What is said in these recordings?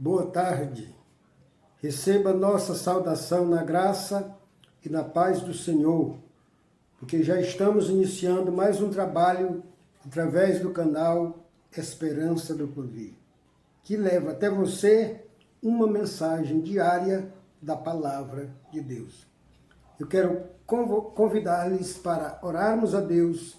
Boa tarde. Receba nossa saudação na graça e na paz do Senhor, porque já estamos iniciando mais um trabalho através do canal Esperança do Porvir, que leva até você uma mensagem diária da Palavra de Deus. Eu quero convidar-lhes para orarmos a Deus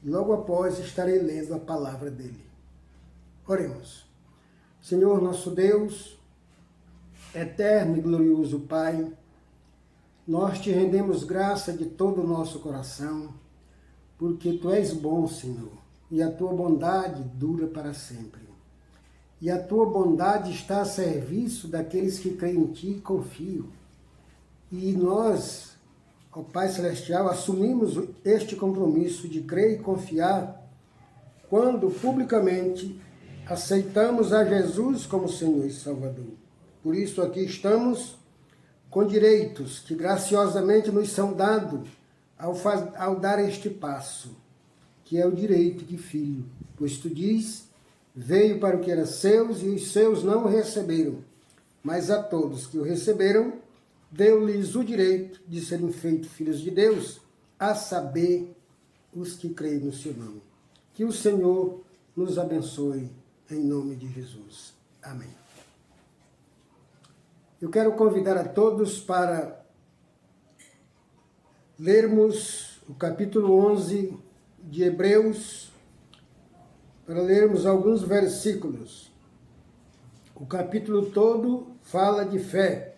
e logo após estarei lendo a palavra dele. Oremos. Senhor nosso Deus, eterno e glorioso Pai, nós te rendemos graça de todo o nosso coração, porque Tu és bom, Senhor, e a Tua bondade dura para sempre. E a Tua bondade está a serviço daqueles que creem em Ti e confiam. E nós, ó Pai Celestial, assumimos este compromisso de crer e confiar quando publicamente aceitamos a Jesus como Senhor e Salvador. Por isso aqui estamos com direitos que graciosamente nos são dados ao dar este passo, que é o direito de filho. Pois Tu diz, veio para o que era seus e os seus não o receberam, mas a todos que o receberam, deu-lhes o direito de serem feitos filhos de Deus, a saber, os que creem no Seu nome. Que o Senhor nos abençoe em nome de Jesus. Amém. Eu quero convidar a todos para lermos o capítulo 11 de Hebreus, para lermos alguns versículos. O capítulo todo fala de fé,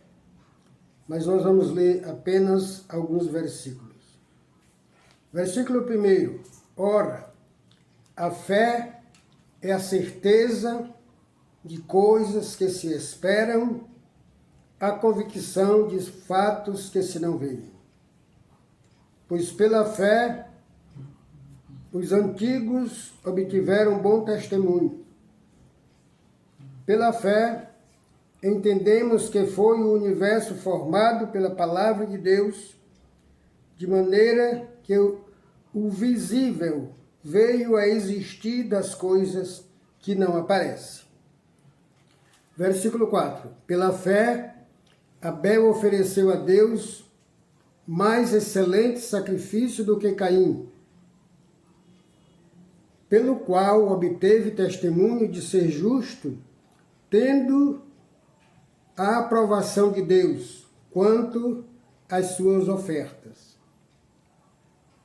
mas nós vamos ler apenas alguns versículos. Versículo 1. Ora, a fé é a certeza de coisas que se esperam, a convicção de fatos que se não veem. Pois pela fé os antigos obtiveram bom testemunho. Pela fé entendemos que foi o universo formado pela palavra de Deus, de maneira que o visível veio a existir das coisas que não aparecem. Versículo 4. Pela fé, Abel ofereceu a Deus mais excelente sacrifício do que Caim, pelo qual obteve testemunho de ser justo, tendo a aprovação de Deus quanto às suas ofertas.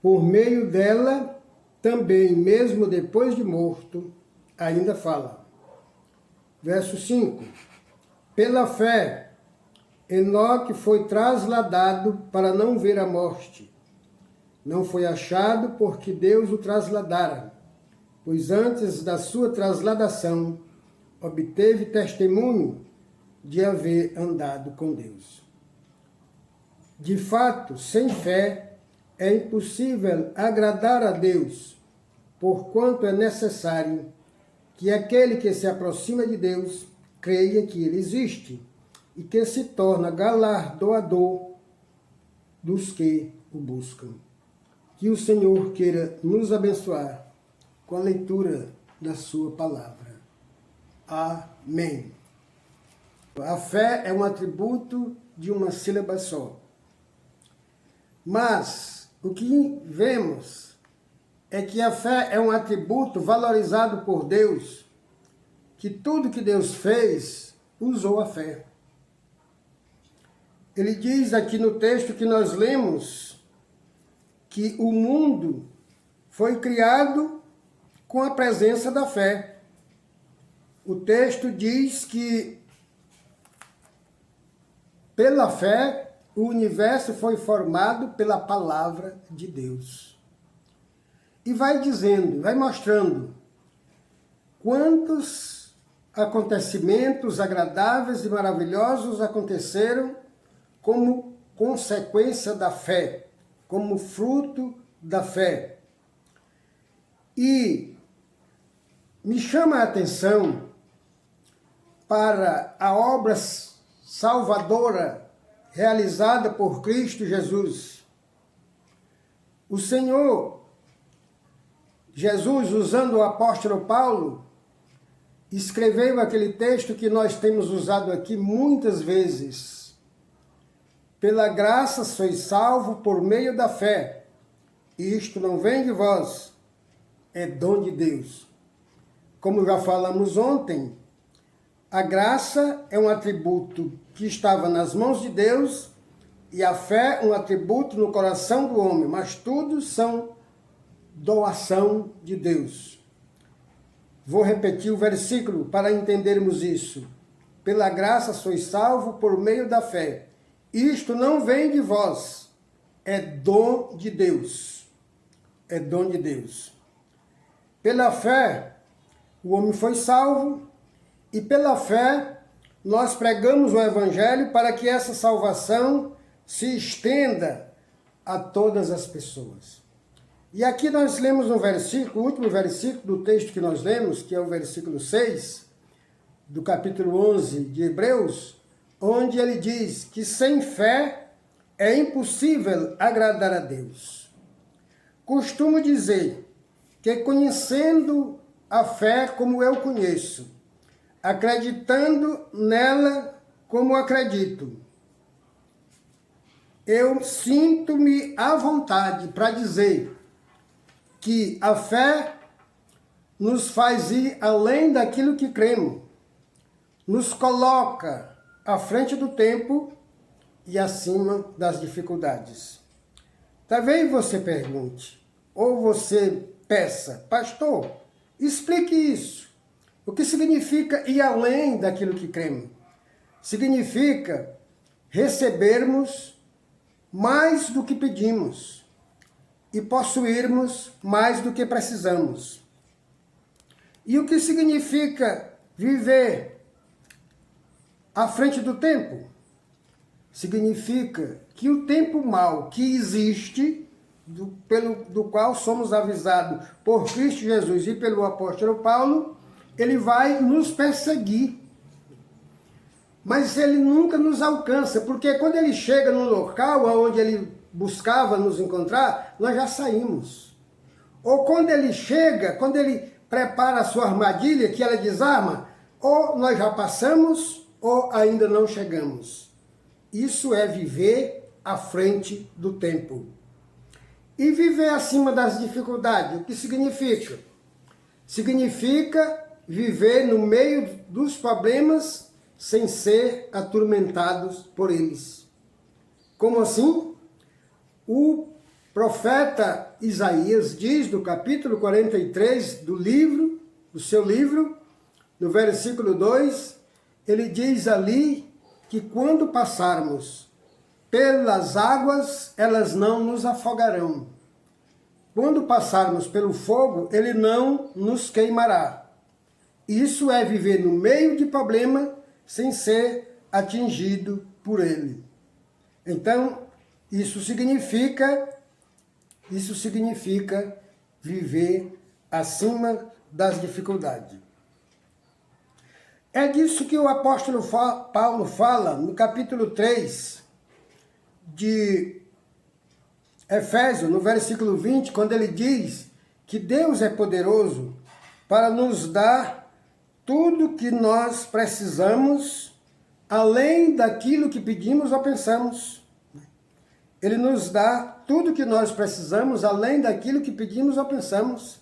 Por meio dela, também, mesmo depois de morto, ainda fala. Verso 5. Pela fé, Enoque foi trasladado para não ver a morte. Não foi achado porque Deus o trasladara, pois antes da sua trasladação, obteve testemunho de haver andado com Deus. De fato, sem fé, é impossível agradar a Deus, porquanto é necessário que aquele que se aproxima de Deus creia que Ele existe e que se torna galardoador dos que o buscam. Que o Senhor queira nos abençoar com a leitura da sua palavra. Amém. A fé é um atributo de uma sílaba só. Mas o que vemos é que a fé é um atributo valorizado por Deus, que tudo que Deus fez, usou a fé. Ele diz aqui no texto que nós lemos que o mundo foi criado com a presença da fé. O texto diz que pela fé o universo foi formado pela palavra de Deus. E vai dizendo, vai mostrando quantos acontecimentos agradáveis e maravilhosos aconteceram como consequência da fé, como fruto da fé. E me chama a atenção para a obra salvadora realizada por Cristo Jesus. O Senhor Jesus, usando o apóstolo Paulo, escreveu aquele texto que nós temos usado aqui muitas vezes. Pela graça sois salvos por meio da fé. E isto não vem de vós, é dom de Deus. Como já falamos ontem, a graça é um atributo que estava nas mãos de Deus e a fé um atributo no coração do homem, mas tudo são doação de Deus. Vou repetir o versículo para entendermos isso. Pela graça sois salvos por meio da fé. Isto não vem de vós, é dom de Deus. É dom de Deus. Pela fé, o homem foi salvo, e pela fé, nós pregamos o Evangelho para que essa salvação se estenda a todas as pessoas. E aqui nós lemos um versículo, o último versículo do texto que nós lemos, que é o versículo 6, do capítulo 11 de Hebreus, onde ele diz que sem fé é impossível agradar a Deus. Costumo dizer que conhecendo a fé como eu conheço, acreditando nela como acredito, eu sinto-me à vontade para dizer que a fé nos faz ir além daquilo que cremos, nos coloca à frente do tempo e acima das dificuldades. Talvez você pergunte, ou você peça, pastor, explique isso. O que significa ir além daquilo que cremos? Significa recebermos mais do que pedimos e possuirmos mais do que precisamos. E o que significa viver à frente do tempo? Significa que o tempo mau que existe, do qual somos avisados por Cristo Jesus e pelo apóstolo Paulo, ele vai nos perseguir. Mas ele nunca nos alcança, porque quando ele chega no local onde ele buscava nos encontrar, nós já saímos. Ou quando ele chega, quando ele prepara a sua armadilha, que ela desarma, ou nós já passamos, ou ainda não chegamos. Isso é viver à frente do tempo. E viver acima das dificuldades, o que significa? Significa viver no meio dos problemas sem ser atormentados por eles. Como assim? O profeta Isaías diz no capítulo 43 do seu livro, no versículo 2, ele diz ali que quando passarmos pelas águas, elas não nos afogarão. Quando passarmos pelo fogo, ele não nos queimará. Isso é viver no meio de problema sem ser atingido por ele. Então, isso significa viver acima das dificuldades. É disso que o apóstolo Paulo fala no capítulo 3 de Efésios, no versículo 20, quando ele diz que Deus é poderoso para nos dar tudo que nós precisamos, além daquilo que pedimos ou pensamos. Ele nos dá tudo que nós precisamos, além daquilo que pedimos ou pensamos.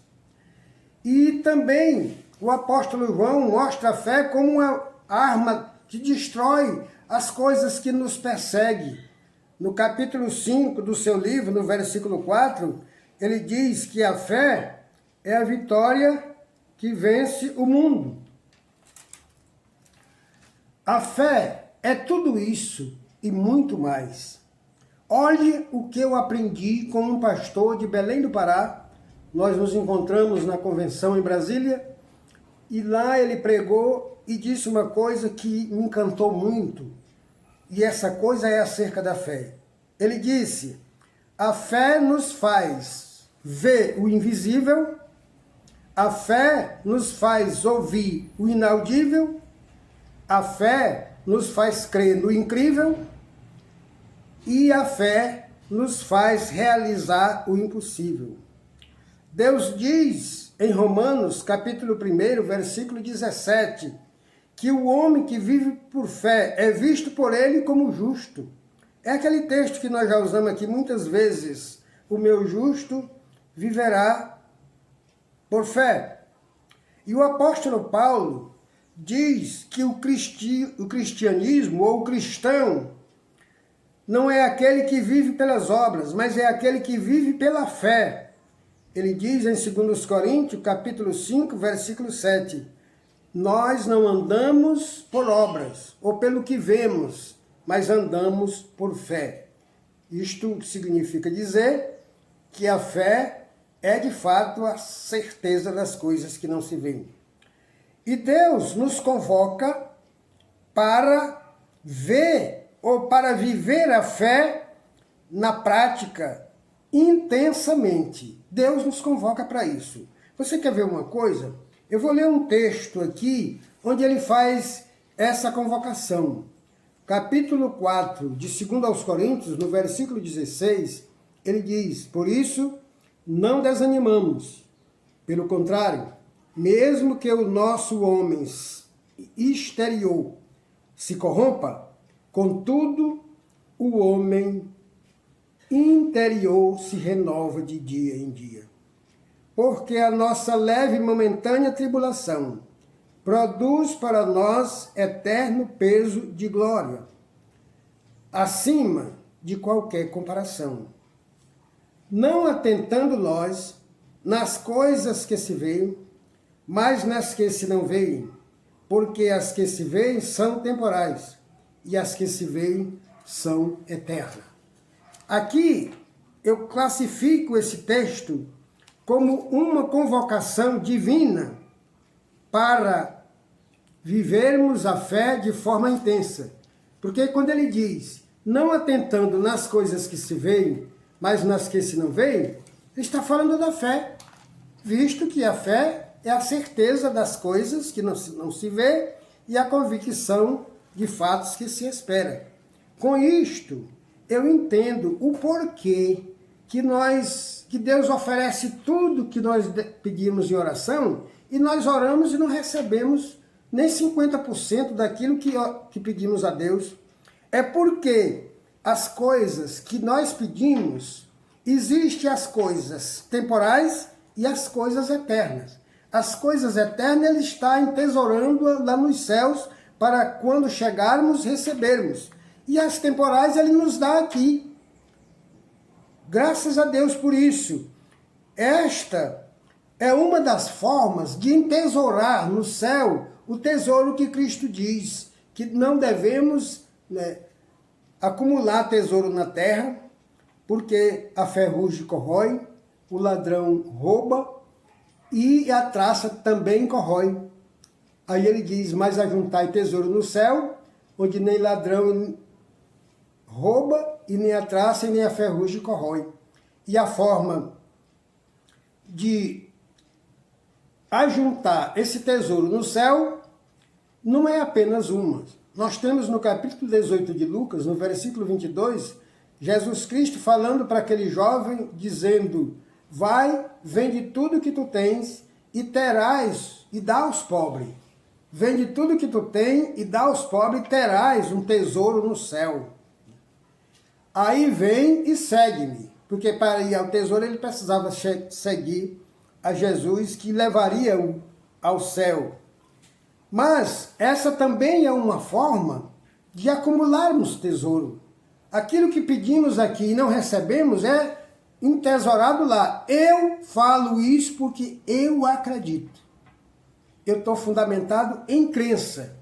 E também o apóstolo João mostra a fé como uma arma que destrói as coisas que nos perseguem. No capítulo 5 do seu livro, no versículo 4, ele diz que a fé é a vitória que vence o mundo. A fé é tudo isso e muito mais. Olhe o que eu aprendi com um pastor de Belém do Pará. Nós nos encontramos na convenção em Brasília e lá ele pregou e disse uma coisa que me encantou muito. E essa coisa é acerca da fé. Ele disse: a fé nos faz ver o invisível, a fé nos faz ouvir o inaudível, a fé nos faz crer no incrível e a fé nos faz realizar o impossível. Deus diz em Romanos, capítulo 1, versículo 17, que o homem que vive por fé é visto por ele como justo. É aquele texto que nós já usamos aqui muitas vezes. O meu justo viverá por fé. E o apóstolo Paulo diz que o cristianismo ou o cristão não é aquele que vive pelas obras, mas é aquele que vive pela fé. Ele diz em 2 Coríntios, capítulo 5, versículo 7, nós não andamos por obras ou pelo que vemos, mas andamos por fé. Isto significa dizer que a fé é de fato a certeza das coisas que não se veem. E Deus nos convoca para ver ou para viver a fé na prática intensamente. Deus nos convoca para isso. Você quer ver uma coisa? Eu vou ler um texto aqui onde ele faz essa convocação. Capítulo 4, de 2 aos Coríntios, no versículo 16, ele diz, por isso não desanimamos. Pelo contrário, mesmo que o nosso homem exterior se corrompa, contudo, o homem interior se renova de dia em dia. Porque a nossa leve e momentânea tribulação produz para nós eterno peso de glória, acima de qualquer comparação. Não atentando nós nas coisas que se veem, mas nas que se não veem, porque as que se veem são temporais, e as que se veem são eternas. Aqui eu classifico esse texto como uma convocação divina para vivermos a fé de forma intensa. Porque quando ele diz, não atentando nas coisas que se veem, mas nas que se não veem, ele está falando da fé, visto que a fé é a certeza das coisas que não se vê e a convicção de fatos que se espera. Com isto, eu entendo o porquê que Deus oferece tudo que nós pedimos em oração e nós oramos e não recebemos nem 50% daquilo que pedimos a Deus. É porque as coisas que nós pedimos, existem as coisas temporais e as coisas eternas. As coisas eternas Ele está entesourando lá nos céus para quando chegarmos recebermos. E as temporais Ele nos dá aqui. Graças a Deus por isso. Esta é uma das formas de entesourar no céu o tesouro que Cristo diz, que não devemos acumular tesouro na terra, porque a ferrugem corrói, o ladrão rouba e a traça também corrói. Aí ele diz, mas ajuntai tesouro no céu, onde nem ladrão rouba, e nem a traça e nem a ferrugem corrói. E a forma de ajuntar esse tesouro no céu não é apenas uma. Nós temos no capítulo 18 de Lucas, no versículo 22, Jesus Cristo falando para aquele jovem, dizendo, vai, vende tudo que tu tens e terás, e dá aos pobres. Vende tudo que tu tens e dá aos pobres e terás um tesouro no céu. Aí vem e segue-me, porque para ir ao tesouro ele precisava seguir a Jesus, que levaria-o ao céu. Mas essa também é uma forma de acumularmos tesouro. Aquilo que pedimos aqui e não recebemos é entesourado lá. Eu falo isso porque eu acredito. Eu estou fundamentado em crença.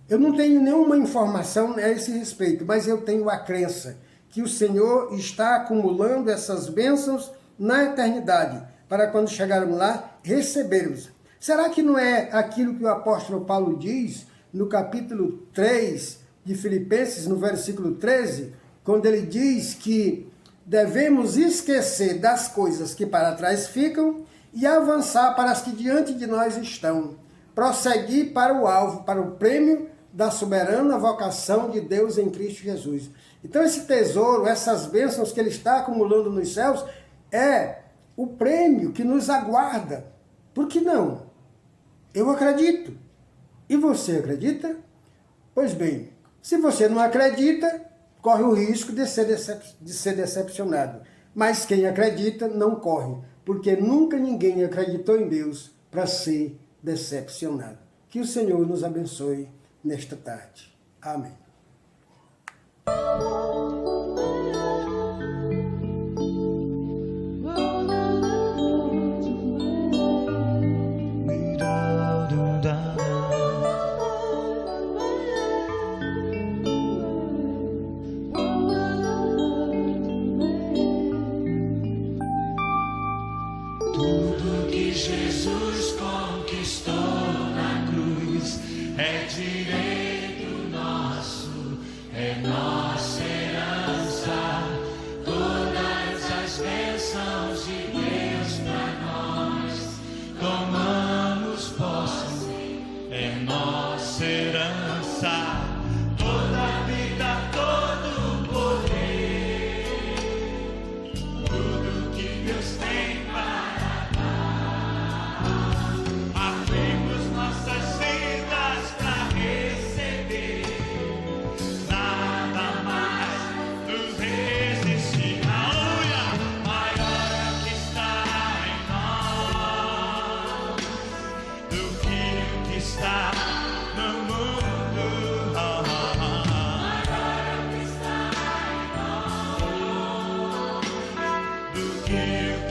Eu não tenho nenhuma informação a esse respeito, mas eu tenho a crença que o Senhor está acumulando essas bênçãos na eternidade, para quando chegarmos lá, recebermos. Será que não é aquilo que o apóstolo Paulo diz no capítulo 3 de Filipenses, no versículo 13, quando ele diz que devemos esquecer das coisas que para trás ficam e avançar para as que diante de nós estão, prosseguir para o alvo, para o prêmio da soberana vocação de Deus em Cristo Jesus. Então esse tesouro, essas bênçãos que ele está acumulando nos céus, é o prêmio que nos aguarda. Por que não? Eu acredito. E você acredita? Pois bem, se você não acredita, corre o risco de ser decepcionado. Mas quem acredita não corre, porque nunca ninguém acreditou em Deus para ser decepcionado. Que o Senhor nos abençoe nesta tarde. Amém. Tudo que Jesus conquistou na cruz é direito nosso, é nossa herança. Todas as bênçãos de Deus para nós, tomamos posse, é nossa herança. Toda a vida, todo o poder, tudo que Deus tem para dar. Abrimos nossas vidas para receber, nada mais nos resistir. Aleluia! Maior é o que está em nós do que o que está no mundo.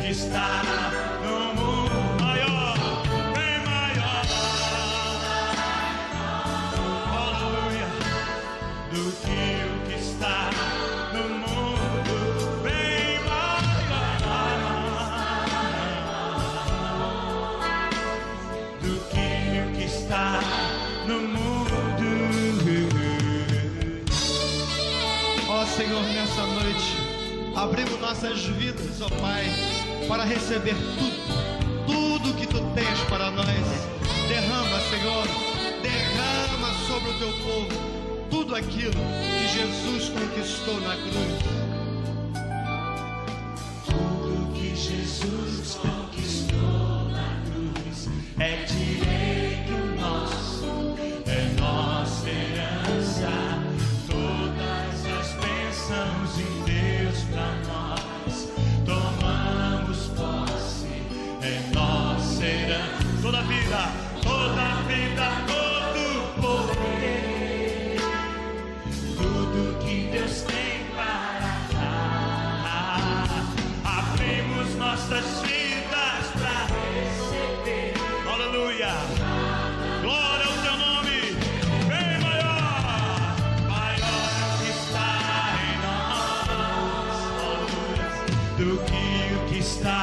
Está no mundo maior, bem maior, aleluia, do que o que está no mundo, bem maior, do que o que está no mundo. Ó Senhor, nessa noite abrimos nossas vidas, ó Pai, para receber tudo que Tu tens para nós. Derrama, Senhor, derrama sobre o Teu povo tudo aquilo que Jesus conquistou na cruz. Tudo que Jesus conquistou na cruz é direito nosso, é nossa herança. Todas as bênçãos de Deus para nós, tomamos posse, é nossa herança. Toda vida, todo poder, tudo que Deus tem para dar. Abrimos nossas vidas para receber. Aleluia! Glória ao Teu nome, bem maior, maior é o que está em nós, aleluia, do que o que está